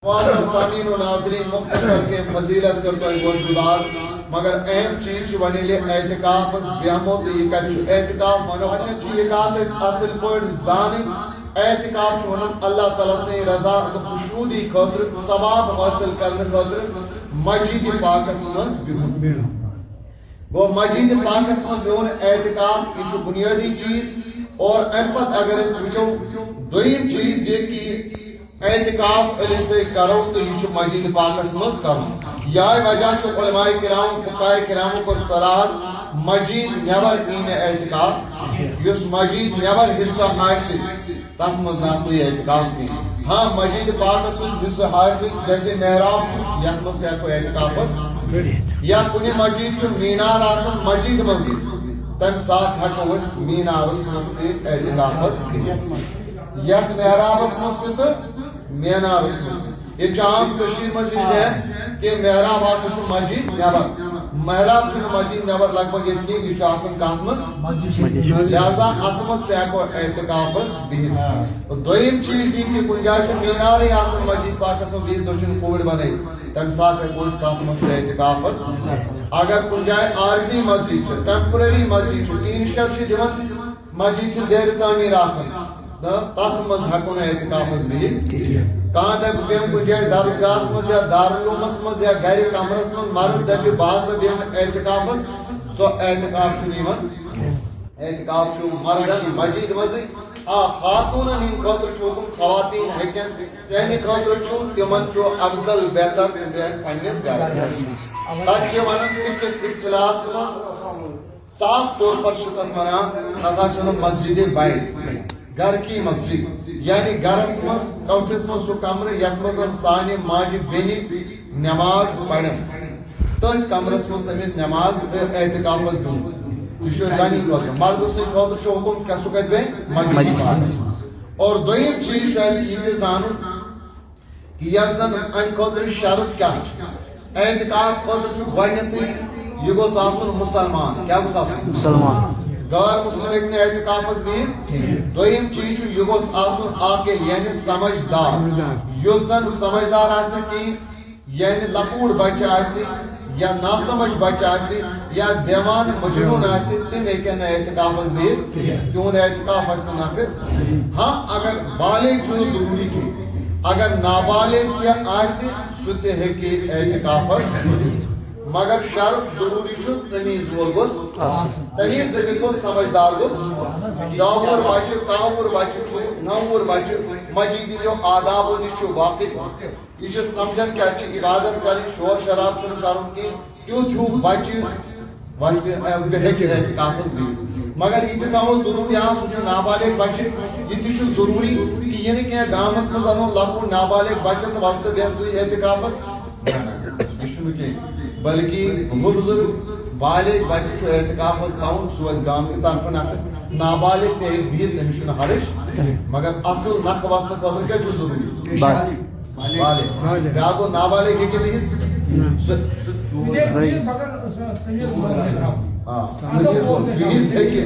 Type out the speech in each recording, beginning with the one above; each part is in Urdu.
سامعین و ناظرین مختصر کے فضیلت کرتا ہے گوشگزار مگر اہم چیز چھ ونی لے اعتکاف بیامو تو یہ کچھ اعتکاف ونو ونی چھ یہ کہا اس اصل پوڑ زانی اعتکاف چھ ونن اللہ تعالیٰ سے رضا خوشنودی خاطر ثواب حاصل کرنے خاطر مسجد پاکس منز بیہن گو مسجد پاکس منز بیہن اعتکاف یہ چھ بنیادی چیز اور امپت اگر اس وچو دوئی چیز یہ کی اعتکاف علی سے کرو تو یہ مسجد پاکس مز کرو یا وجہ چھ علماء کرام فقہاء کرام پر صراحت مسجد نیبر این اعتکاف یس مسجد نیبر حصہ حاصل تک مز ناسی اعتکاف کی ہاں مسجد پاکس حصہ حاصل جیسے محراب چھ یت مز کو اعتکافس یا کنی مسجد چھ مینار آسن مسجد مسجد تم ساتھ ہکو اس مینارس مز اعتکافس کی یک محرابس مز مینارس مز یہ عام کشیر مزید ہے کہ محراب آسن چھ مسجد نیبر محراب چھ مسجد نیبر لگ بھگ یہ یہ آسن کات مز لہذا اتمس تیکو اعتکافس بہن دویم چیز یہ کہ کنجائے چھ مینار آسن مسجد پاکس و بہن تو چھ کووڈ بنے تم ساتھ ہے کوئی کات مز اعتکافس اگر کنجائے عارضی مسجد چھ ٹیمپرری مسجد چھ تین شب چھ دیون مسجد چھ زیر تعمیر آسن تات مز ہکون اعتکافس بہن کہاں تک بیم کو جائے درسگاہ مز یا دارالعلومس مز یا گھر کمرس مز مرد دبی باس بیم اعتکافس سو اعتکاف شو نیون اعتکاف شو مرد مسجد مز خاتون ان خاطر چھو خواتین ہیکن یعنی خاطر چھو تمن چھو افضل بہتر پنس گھرس تک چھ ونن کس اصطلاح مز صاف طور پر شکت ونان تتھ چھ مسجد بیت گھر کی مسجد یعنی گھرس مز کمرس مز سو کمر یت مز سانہ ماجہ بینی نماز پڑھن تھی کمرس مز تمس نماز اعتکافس دن یہ زنی خاطر مرد سند خاطر حکم کیا سہ کت مسجد پاکس اور دویم چیز یہ زان کہ یس زن ام خاطر شرط کیا اعتکاف خاطر گۄڈنیتھٕے یہ گوٚژھ آسُن مسلمان کیا گوٚژھ آسُن مسلمان غیر مسلم ایک نے اعتکافس بھی دویم چیز یہ گوٚژھ آسُن عاقل یعنی سمجھدار یُس زن سمجھدار آسہِ نہٕ کِہیٖنۍ یعنی لۄکُٹ بچہ آسہِ یا ناسمجھ بچہ آسہِ یا دیوان مجنون آسہِ تم ہیٚکن نہٕ اعتکافس بِہِتھ تِہُنٛد اعتکاف آسہِ نہٕ نقد ہاں اگر بالغ چھُنہٕ ضروٗری کینٛہہ اگر نابالغ تہِ آسہِ سُہ تہِ ہیٚکہِ اعتکافس مگر شرط ضروری چھُ تمیز وول گوٚژھ تمیز دٔپِتھ گوٚژھ سمجھدار گوٚژھ داوُر بچہ کاوُر بچہ چھُ نوُر بچہ مسجد ہٕنٛدیو آدابو نِش چھُ واقف یہ چھُ سمجھان کیا چھِ عبادت کرٕنۍ شور شراب چھُنہٕ کرُن کینٛہہ تیُتھ ہیوٗ بچہ وسہِ ہیٚکہِ اعتکافس بِہِتھ مگر یہ تہِ تھاوو ضروٗری سُہ چھُ نابالغ بچہ یہ تہِ چھُ ضروٗری کہ یہِ نہٕ کینٛہہ گامس منٛز انو لۄکُٹ نابالغ بچن تہٕ وَل سا بیٚہہ ژٕ اعتکافس یہ چھُنہٕ کینٛہہ بلکہ بزرگ بالغ بچہ چھُ اعتکافس تھاوُن سُہ آسہِ گام کہِ طرفہٕ نقد نابالغ تہِ ہیٚکہِ بِہِتھ تٔمِس چھُنہٕ حرج مگر اصل نقد وسنہٕ خٲطرٕ کیٛاہ چھُ ضروٗری بالغ بیٛاکھ گوٚو نابالغ ہیٚکہِ بِہِتھ سُہ بِہِتھ ہیٚکہِ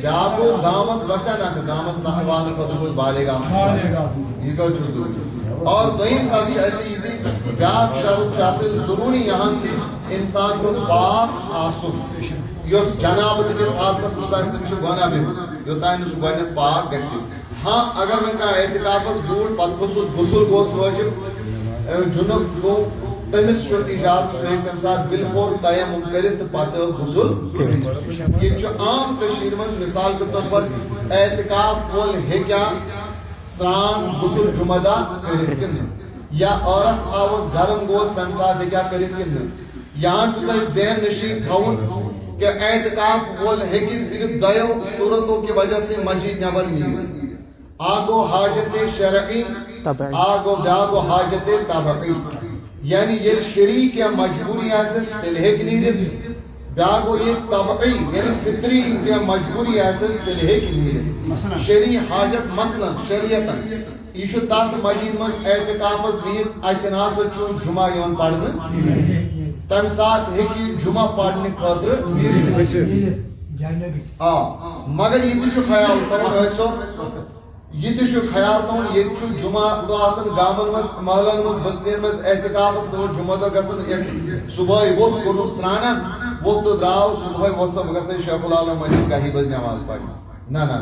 بیٛاکھ گوٚو گامس وسیا نقد گامس نقد والنہٕ خٲطرٕ گوٚژھ بالغ آسُن یہ کیٛاہ چھُ ضروٗری اور دویم کتھ چھِ اسہِ یہِ تہِ بیٛاکھ شرط چھُ اتھ ضروٗری یہاں کہ انسان گوٚژھ پاک آسُن یۄس جناب تٔمِس حالتس منٛز آسہِ تٔمِس چھُ گۄناہ بِہُن یوٚتانۍ نہٕ سُہ گۄڈنیٚتھ پاک گژھِ ہاں اگر وۄنۍ کانٛہہ اعتکافس بیوٗٹھ پتہٕ کھوٚتُس غسل گوٚژھ وٲجِب جُنُب گوٚو تٔمِس چھُ اجازت سُہ ہیٚکہِ تمہِ ساتہٕ بِلفور تیمُم کٔرِتھ تہٕ پتہٕ غسل کٔرِتھ ییٚتہِ چھُ عام کٔشیٖرِ منٛز مثال کے طور پر اعتکاف وول ہیٚکیا سران غسل جمعہ دہ کٔرِتھ کِنہٕ یا عورت آوس گرم گوس تمہِ ساتہٕ ہیٚکیا کٔرِتھ کِنہٕ یہاں چھُ تۄہہِ ذہن نشین تھاوُن کہ اعتکاف وول ہیٚکہِ صرف دۄیو صوٗرتو کہِ وجہ سۭتۍ مسجد نیبر نیٖرِتھ اکھ گوٚو حاجت شرعی اکھ گوٚو بیٛاکھ گوٚو حاجت طبعی یعنی ییٚلہِ شرعی کینٛہہ مجبوٗری آسٮ۪س تیٚلہِ ہیٚکہِ نیٖرِتھ بیٛاکھ گوٚو ییٚتہِ طبعی یعنی فطری کینٛہہ مجبوٗری آسٮ۪س تیٚلہِ ہیٚکہِ نیٖرِتھ شرعی حاجت مثلاً شریعتن یہ چھُ تتھ مسجد منٛز اعتکافس بِہِتھ اتہِ نسا چھُ جمعہ یِوان پرنہٕ تمہِ ساتہٕ ہیٚکہِ یہِ جمعہ پرنہٕ خٲطرٕ نیٖرِتھ مگر یہِ تہِ چھُ خیال تھاوُن ٲسِو یہ تہ خیال تھاؤن یہ جمعہ دہ آسان گامن مز محلن مز بستین مز احتکافس دور جمعہ دہ گھن صبح ووت کور سرانا ووت تو درو صبح ووت سا بہ شیخ العالم مسجد 1 بجے نماز پڑھ نہ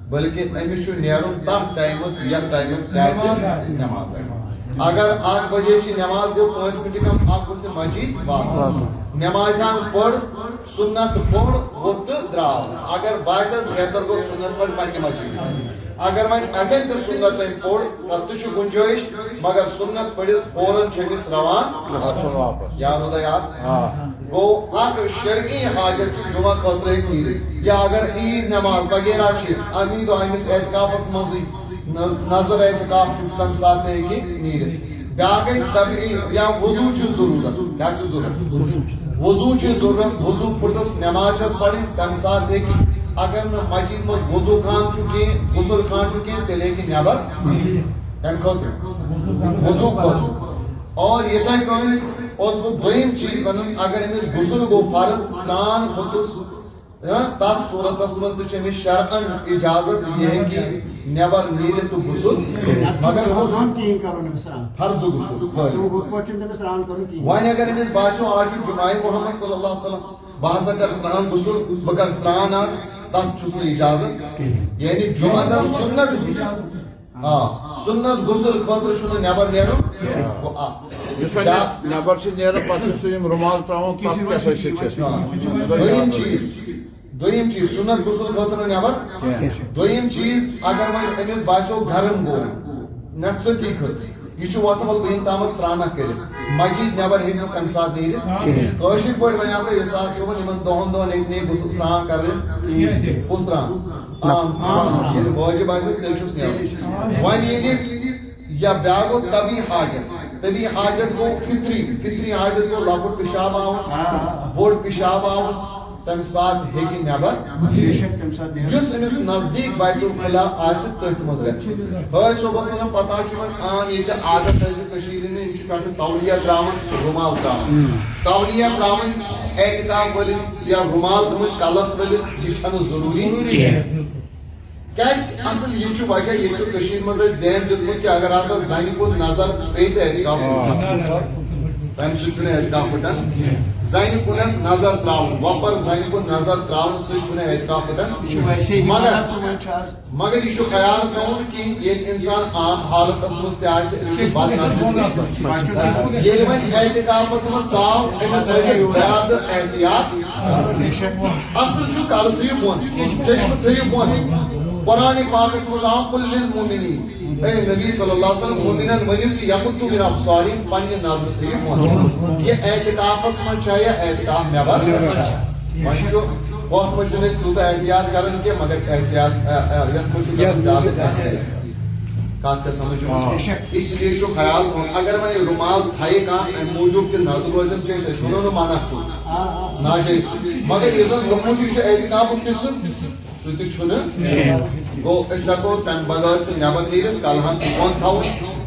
بلکہ امس نیرن تر ٹائمس یتھ ٹائمس نماز پڑھ اگر 8 بجے نماز گو 5 منٹ کم آپ سے مسجد وات نمازان پڑھ سنت پڑھ ووت درو اگر باسس بہتر گو سنت پڑھ پنہ مسجد اگر وی اتن تو سنت پوڑ تک گنجائش مگر سنت پڑھت فوراً چمس روان یاد یاد گو اخ شرعی حاجت جمعہ خاطر نیرت یا اگر عید نماز وغیرہ امید امس اعتکافس مزے نظر اعتکاف تمہ سات نیرت بیاکھ طبعی یا وضو ضرورت کیا ضرورت وضو ضرورت وضو پھٹس نماز پڑھیں تمہ سات اگر مسجد مز وضو خان چکی غسل خان چکی تیل ہیکہ نبر تمہ خاطر وضو خاطر اور یہ دویم چیز ون اگر امس غسل گو فرض سران کھوتس تس صورتس مز تمس شرعن اجازت یہ ہے کہ نبر نیرت تو غسل مگر فرض غسل وۄنۍ اگر امس باسیو آج جمعہ محمد صلی اللہ علیہ وسلم بہ ہسا کر سران غسل بہ کر سران آز تب چھس اجازت یعنی جمعہ دہ سنت غسل سنت غسل خاطر چھ نبر نیرن نبر نیرن پتہ رومال تراؤن دویم چیز سنت غسل خاطر نبر دویم چیز اگر وۄنۍ أمِس باسیو گرم گو نت ستی کھژ یہ ووتن ول بہن تام سرانہ کر مسجد نبر ہیٚکہِ نہٕ تمہ سات نیرتھ کٲشِر پٲٹھۍ ونیو تۄہہِ اِسحاق صٲبن یمن دۄہن ہیٚکہِ غسل سران کرٕنۍ کُس سران ییٚلہِ واجب آسٮ۪س تیٚلہِ چھُس نیرُن وۄنۍ ییٚلہِ یا بیاکھ گوٚو طبی حاجت گوٚو فطری حاجت گوٚو لۄکُٹ پِشاب آوُس بوٚڑ پِشاب آوُس تمہ سات ہیٚکہِ نبر یُس أمِس نزدیٖک بیت الخلا آسہِ تٔتھۍ منٛز گژھِ حٲج صٲبس ونو پتہ چھُ وۄنۍ عام ییٚتہِ عادت آسہِ کٔشیٖرِ ہِنٛدِ یِم چھِ پٮ۪ٹھٕ تولیہ تراوان رومال تراوان تولیہ تراوان اعتکاف وٲلِس یا رومال تھوٚمُت کلس ؤلِتھ یہِ چھنہٕ ضروٗری کیازِ اصل یہ وجہ یہ کشیر مز ذہن دیتمت کہ اگر ہسا زنہ کن نظر پی تو اعتکاف تمہ سہ اعتکاف پھٹان زنہ کن نظر تراؤن وپر زنہ کن نظر تراؤن سہ اعتکاف پھٹان مگر یہ خیال تھاؤن کہ یہ انسان عام حالتس مز تہ بد نظر یل وی اعتکافس مز ژاو امس پزِ زیادٕ احتیاط اصل کل تھیو بون چشمہ تھیو بون قرآن پاکس مز آو قل للمؤمنین اے نبی صلی اللہ علیہ وسلم مومنن ونیو کہ یغضوا من ابصارہم پنہ نظر تھیو بون یہ اعتکافس مز چھا یہ اعتکاف نبر وۄنۍ چھُ ہوت مز چھِنہٕ أسۍ تیوٗتاہ احتیاط کران کینٛہہ مگر احتیاط یتھ منٛز چھُ کران زیادٕ کتھ ژےٚ سمجھ اس لیے چھُ خیال تھاوُن اگر وۄنۍ رومال تھایہِ کانٛہہ امہِ موٗجوٗب کہِ نظر روزن چھِ أسۍ ونو نہٕ منع چھُ ناجٲیز مگر یُس زن دوٚپمُت چھُ یہِ چھُ اعتکافُک حصہٕ سُہ تہِ چھُنہٕ گوٚو أسۍ ہٮ۪کو تمہِ بغٲر تہِ نٮ۪بر نیٖرِتھ کلہن بۄن تھاوُن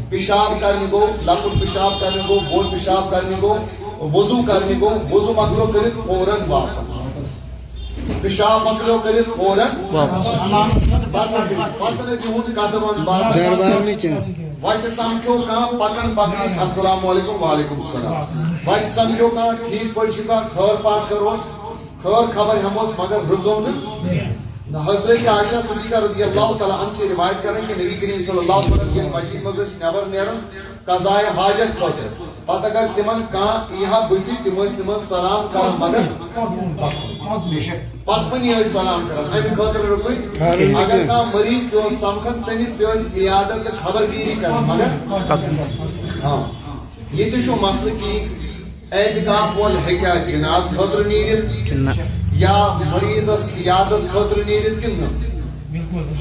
پِشاب کرنہِ گوٚو لۄکُٹ پِشاب کرنہِ گوٚو بوٚڑ پِشاب کرنہِ گوٚو وضوٗ کرنہِ گوٚو وضوٗ مۄکلیو کٔرِتھ فوراً واپس پِشاب مۄکلیو کٔرِتھ فوراً پتہٕ نہٕ بِہُن قدمن وتہِ سمکھیو کانٛہہ پکان پکان السلام علیکم وعلیکم السلام وتہِ سمکھیو کانٛہہ ٹھیٖک پٲٹھۍ چھُ کانٛہہ خٲر پاٹ کروس خٲر خبر ہٮ۪موس مگر رُکو نہٕ حضرت عائشہ صدیقہ رضی اللہ تعالیٰ عنہ چھِ روایت کران کہ نبی کریم صلی اللہ علیہ وسلم ییٚلہِ مسجد منٛز ٲسۍ نٮ۪بر نیران قضائے حاجت خٲطرٕ پتہٕ اگر تِمن کانٛہہ ییٖہا بٕتھِ تِم ٲسۍ تِمن سلام کران مگر پتہٕ ٲسۍ سلام کران امہِ خٲطرٕ رُکٕنۍ اگر کانٛہہ مریض تہِ اوس سمکھان تٔمِس تہِ ٲسۍ عیادت تہٕ خبر گیری کران مگر ہاں ییٚتہِ چھُ مسلہٕ کہ اعتکاف وول ہیٚکیٛا جناز خٲطرٕ نیٖرِتھ یا مریضس عیادت خٲطرٕ نیٖرِتھ کِنہٕ نہٕ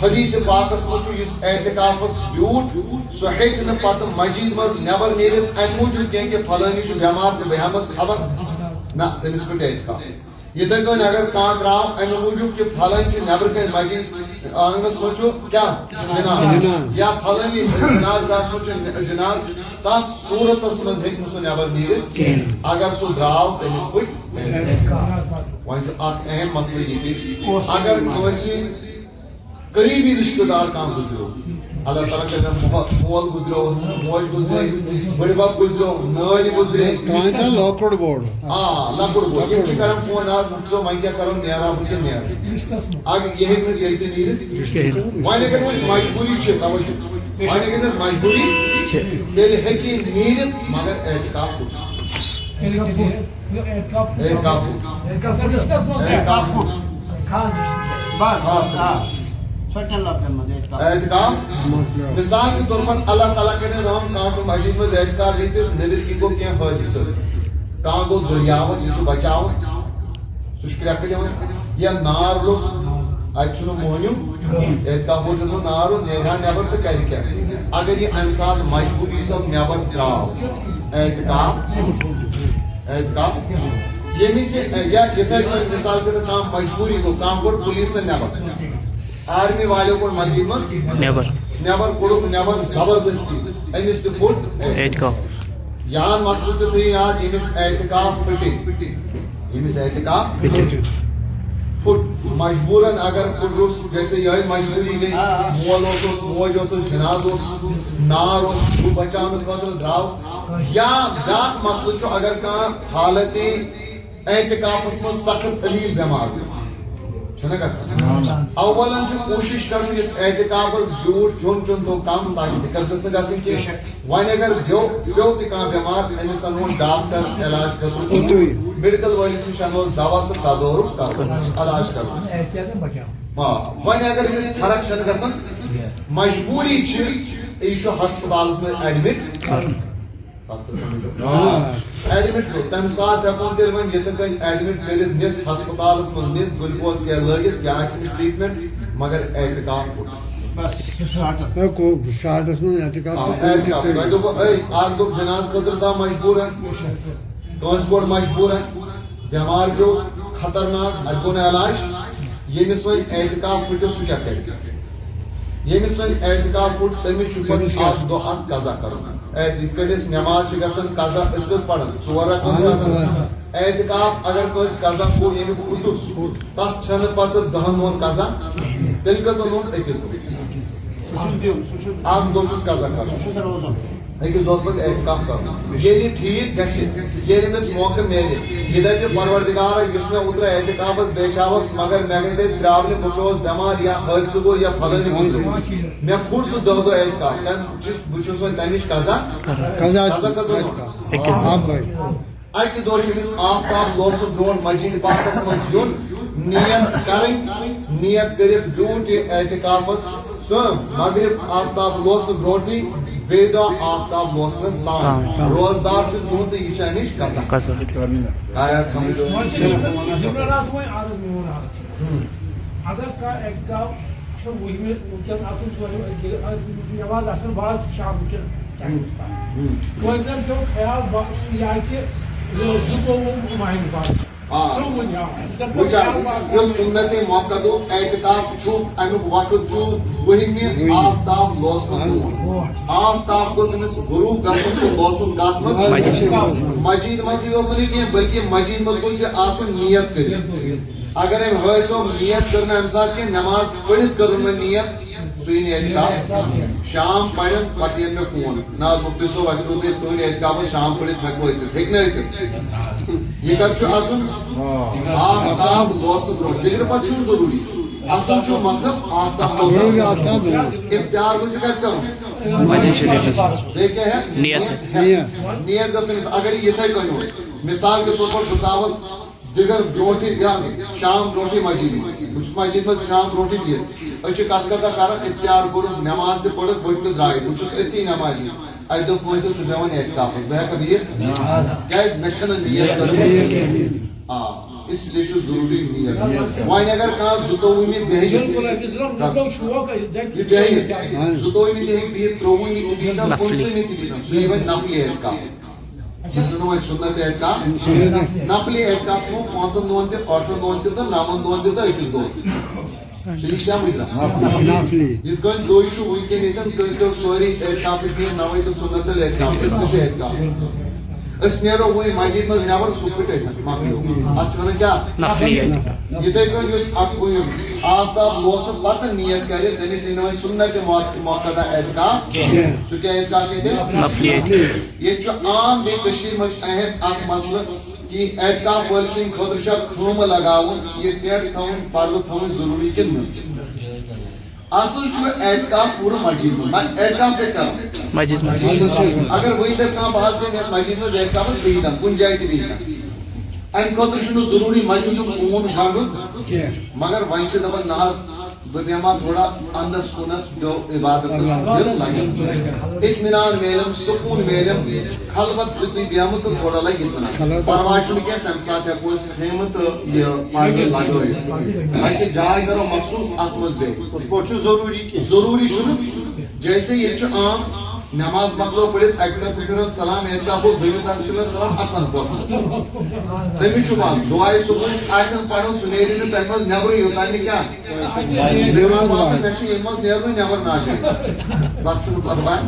حدیث پاکس منٛز چھُ یُس اعتکافس بیوٗٹھ سُہ ہیٚکہِ نہٕ پتہٕ مسجد منٛز نٮ۪بر نیٖرِتھ امہِ موٗجوٗب کینٛہہ کہ فلٲنی چھُ بٮ۪مار تہٕ بہٕ ہٮ۪مس خبر نہ تٔمِس پھٕٹ اعتکاف یِتھے کٔنۍ اگر کانٛہہ درٛاو امہِ موٗجوٗب کہ پھلٲنۍ چھِ نٮ۪برٕ کَنۍ مسجد آنگنس منٛز چھُ کیٛاہ جناز یا پھلٲنی جناز گاہس منٛز چھُ جناز تتھ صوٗرتس منٛز ہیٚکہِ نہٕ سُہ نٮ۪بر نیٖرِتھ اگر سُہ درٛاو تٔمِس پھٕٹ وۄنۍ چھُ اکھ اہم مسلہٕ ییٚتہِ اگر کٲنٛسہِ قریبی رشتہ دار کام گزرو اللہ تعالیٰ کر مول گزرو موج گزرے بڑی باپ گزرو نان گزرے لوکڑ بورڈ لکڑ بول یہ کران فون آج مجھے میں کیا کروں نیرا مجھے نیرا آگے یہ ہے یہ تھی نیرت وائن اگر اس مجبوری چھے توجہ وائن اگر اس مجبوری تیل ہے کہ نیرت مگر اعتقاف اعتقاف مثال کے طور پر اللہ تعالیٰ کے نے ہم کہاں تو مسجد میں اعتقاف لیتے نبر کی کو کیا حادثہ کہاں کو دریاو سے بچاو سشکریا کے یا نار لو اچھو مہنیو اعتقاف ہو جنو نارو نیگاہ نیبر تو کہہ کیا اگر یہ انسان مجبوری سب نیبر کراو اعتقاف یہ میں سے یا مثال کے طور کام مجبوری کو کام کر پولیس سے نیبر آرمی والوں کو مسجد میں نیبر کوڑو نیبر زبردستی امس تہ فٹ اعتکاف یہاں مسئلہ تھی یاد امس اعتکاف فٹنگ امس اعتکاف فٹ مجبوراً اگر پھٹروس جیسے یہ مجبوری گئی مول اوسوس موج اوسوس جناز اوس نار اوس وہ بچاؤن خاطر دراو یا بیاکھ مسئلہ چھو اگر کان حالت اعتکاف میں سخت علیل بیمار چھنا گژھان اولاً چھو کوشش کرن اس اعتکاف بیوٹ کھیون چون تو کم تاکہ دقت گژھِ نہٕ گژھٕنۍ کینٛہہ وۄنۍ اگر بیو تہِ کانٛہہ بیمار أمِس انہون ڈاکٹر علاج خٲطرٕ میڈیکل وٲلِس نِش انہوس دوا تہٕ تدورُک کرُن علاج کرُن وۄنۍ اگر أمِس فرق چھنہٕ گژھان مجبوری چھِ یہِ چھُ ہسپتالس منٛز ایڈمٹ ایڈمٹ کو تم ساتھ ہیکون تیل ون یتھ کن ایڈمٹ کٔرِتھ نِتھ ہسپتالس منٛز نِتھ گلوکوز کینٛہہ لٲگِتھ کیٛاہ آسہِ أمِس ٹریٹمنٹ مگر اعتکاف شارٹس من اعتکاف تۄہہِ دوٚپوُ اکھ دوٚپ جناز خٲطرٕ تام مجبوٗرن کٲنٛسہِ کوٚر مجبوٗرن بٮ۪مار پیوٚو خطرناک اتہِ گوٚو نہٕ علاج ییٚمِس وۄنۍ اعتکاف پھٕٹِو سُہ کیٛاہ کرِ ییٚمِس وۄنۍ اعتکاف پھُٹ تٔمِس چھُ پتہٕ اکھ دۄہ اکھ قضا کرُن یِتھ کٔنۍ أسۍ نٮ۪ماز چھِ گژھان قضا أسۍ کٔژ پران 4 رکعت گژھان اعتکاف اگر کٲنٛسہِ قضا گوٚو ییٚمیُک پھُٹُس تتھ چھنہٕ پتہٕ 10 دۄہن قضا تیٚلہِ کٔژن دۄہن أکِس دۄہس اکھ دۄہ چھُس قضا کرُن أکِس دۄہس پتہٕ اعتکاف کرُن ییٚلہِ یہِ ٹھیٖک گژھِ ییٚلہِ أمِس موقعہٕ میلہِ یہِ دپہِ پروردگارا یُس مےٚ اوترٕ اعتکافس بیچھاوس مگر مےٚ گٔے تتہِ پرابلم بہٕ پیوٚوُس بٮ۪مار یا حٲدثہٕ گوٚو یا فلٲنہِ گُزریو مےٚ پھُٹ سُہ 10 دۄہ اعتکاف بہٕ چھُس وۄنۍ تمِچ قضا اکہِ دۄہ چھُ أمِس آفتاب لوسنہٕ برونٛٹھ مسجد پاکس منٛز یُن نیت کرٕنۍ نیت کٔرِتھ بیوٗٹھ یہِ اعتکافس سُہ مغرب آفتاب لوسنہٕ برونٛٹھٕے بیٚیہِ دۄہ آفتاب لوسنس تام روزدار چھُ تُہُنٛد تہٕ یہِ چھِ اَمِچ قضا آیا سمجھ اگر کانٛہہ اعتکاف چھُ وٕنکٮ۪ن اَژُن نٮ۪ماز آسان بعد شام کٮ۪ن ٹایمَس تام کٲنٛسہِ زن پیوٚو خیال سُہ یہِ آسہِ 22 ماہِ مُبارک یُس سُنت موقع اعتکاف چھُ امیُک وقت چھُ 20 آفتاب لوسنُک آفتاب گوٚژھ أمِس غروٗب گژھُن تہٕ لوسُن کتھ منٛز مسجد منٛز یوت نہٕ کینٛہہ بلکہِ مسجد منٛز گوٚژھ یہِ آسُن نیت کٔرِتھ اگر أمۍ حٲج صٲب نیت کٔر نہٕ اَمہِ ساتہٕ کینٛہہ نٮ۪ماز پٔرِتھ کٔرٕن وۄنۍ نیت سُہ یی نہٕ اعتکاف شام پرن پتہٕ یِن مےٚ فون نہ مفتی صٲب اَسہِ روٗد ییٚتہِ تُہُنٛد اعتکاف شام پٔرِتھ ہٮ۪کو أژِتھ ہیٚکہِ نہٕ أژِتھ یہِ کَتھ چھُ اَژُن آفتاب لوسنہٕ برونٛٹھ لیکن پتہٕ چھُنہٕ ضروٗری اصل چھُ مقصد آفتاب لوسُن اختیار گوٚژھ یہِ کتہِ کرُن بیٚیہِ کیٛاہ ہٮ۪کھ نیت گٔژھ أمِس اگر یہِ یِتھٕے کٔنۍ اوس مثال کے طور پر بہٕ ژاوس دِگر برونٛٹھٕے شام برونٛٹھٕے مسجد منٛز بہٕ چھُس مسجد منٛز شام برونٛٹھٕے بِہِتھ أسۍ چھِ کتھ کتھا کران اختیار کوٚرُن نٮ۪ماز تہِ پٔرِتھ ؤتھۍ تہٕ درٛاے بہٕ چھُس أتی نٮ۪مازِ اَتہِ دوٚپ کٲنٛسہِ ژٕ بیٚہوان اعتکافس بہٕ ہٮ۪کہٕ بِہِتھ کیٛازِ مےٚ چھنہٕ نیت کٔرمٕژ اس لیے چھُ ضروٗری نیت وۄنۍ اگر کانٛہہ 22 بیٚہہِ یہِ بیٚہہِ 22 تہِ ہیٚکہِ بِہِتھ 23 تہِ بِہِتھ 25 تہِ بِہِتھ سُہ یی وۄنۍ نفلی اعتکاف سُہ چھُنہٕ وۄنۍ سُنت اعتکاف نفلی اعتکاف چھُ 5 دۄہن تہِ 8 دۄہن تہِ تہٕ 9 دۄہن تہِ تہٕ أکِس دۄہس سُہ یی سمجھ یِتھ کٔنۍ تُہۍ چھُو وٕنکٮ۪ن ییٚتٮ۪ن کٔرۍتو سورُے اعتکافٕچ نیت 9 تہٕ سُنت اعتکاف أسۍ تہِ چھِ اعتکاف اس نیرو وہی مسجد مز نبر سہ پھٹے مکلیو ات ونان کیا نفلی یتھے کن اس اکوئی آفتاب لوسن پتہ نیت کرے تمس ان وۄنۍ سنت موقع اعتکاف سہ کیا اعتکاف یہ نفلی یہ عام بیشیر مز اہم اخ مسئلہ کہ اعتکاف ول سن خاطر چھا خوم لگاون یہ ٹیٹ تھاون پردہ تھاون ضروری کن اصل چھ اعتکاف پورا مسجد میں اعتکاف کیا کرو مسجد میں اگر وہی تک کھانا بحث میں مسجد میں اعتکاف بہتان کن جائے تہ بہتان ام خاطر ضروری مسجد عموم گنڈن مگر ون دپان نہ بہ بیما تھوڑا اندس کنس جو عبادت دل لگن اطمینان میلم سکون میلم خلوت دیتی بیما تو تھوڑا لگی اتنا پرواہ چھ کیا تم ساتھ ہیکو اس خیمہ تو یہ پانی لگوئی تاکہ جائے کرو مخصوص ات مز دے ضروری چھ جیسے یہ عام نماز مکلو پڑھت اکہ طرف پھر سلام اعتکاف دویمہ طرف پھر سلام اتن پوت تمی چھ بات دعائے صبح آسن پڑھو سنیری نے تم مز نبر یوتان کیا نماز واسطے میں چھ مز نیرو نبر نہ جائے تب چھ پرواہ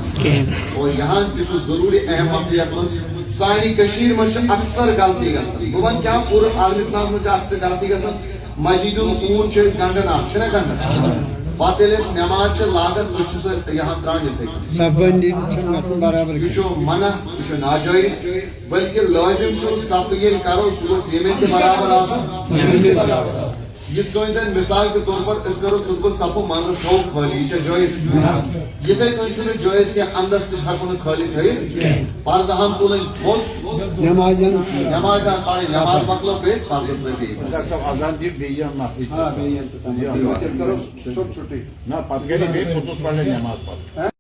اور یہاں تہ ضروری اہم مسئلہ یت مز سانی کشیر مز اکثر غلطی گژھان بہ ون کیا پورا عالم اسلام مز اکثر غلطی گژھان مسجد اون چھ گنڈن اخ چھنا گنڈن پتہ ییٚلہِ أسۍ نٮ۪ماز چھِ لاگان أسۍ چھِ سۄ یہاں ترٛاوان یِتھٕے کٔنۍ صف بندی چھِ برابر یہ چھُ منع یہ چھُ ناجٲیز بلکہ لٲزم چھُ صف ییٚلہِ کرو سُہ گوٚژھ ییٚمہِ تہِ برابر آسُن یِتھ کٔنۍ زن مثال کے طور پر أسۍ کرو ژٕ گوٚژھ صفہٕ منٛزس تھاوو خٲلی یہ چھا جٲیز یِتھٕے کٔنۍ چھُنہٕ جٲیز کینٛہہ اندس تہِ ہٮ۪کو نہٕ خٲلی تھٲیِتھ پردٕ ہن تُلٕنۍ تھوٚد نماز نماز پڑھٕنۍ نماز مکلو کٔرِتھ پردٕ ترٛٲوِتھ بیٚیہِ صاحب اذان دی بیان نفلی چھُٹی نہ پتہ گئی بیٚیہِ پوٚتُس پڑھنے نماز پتہ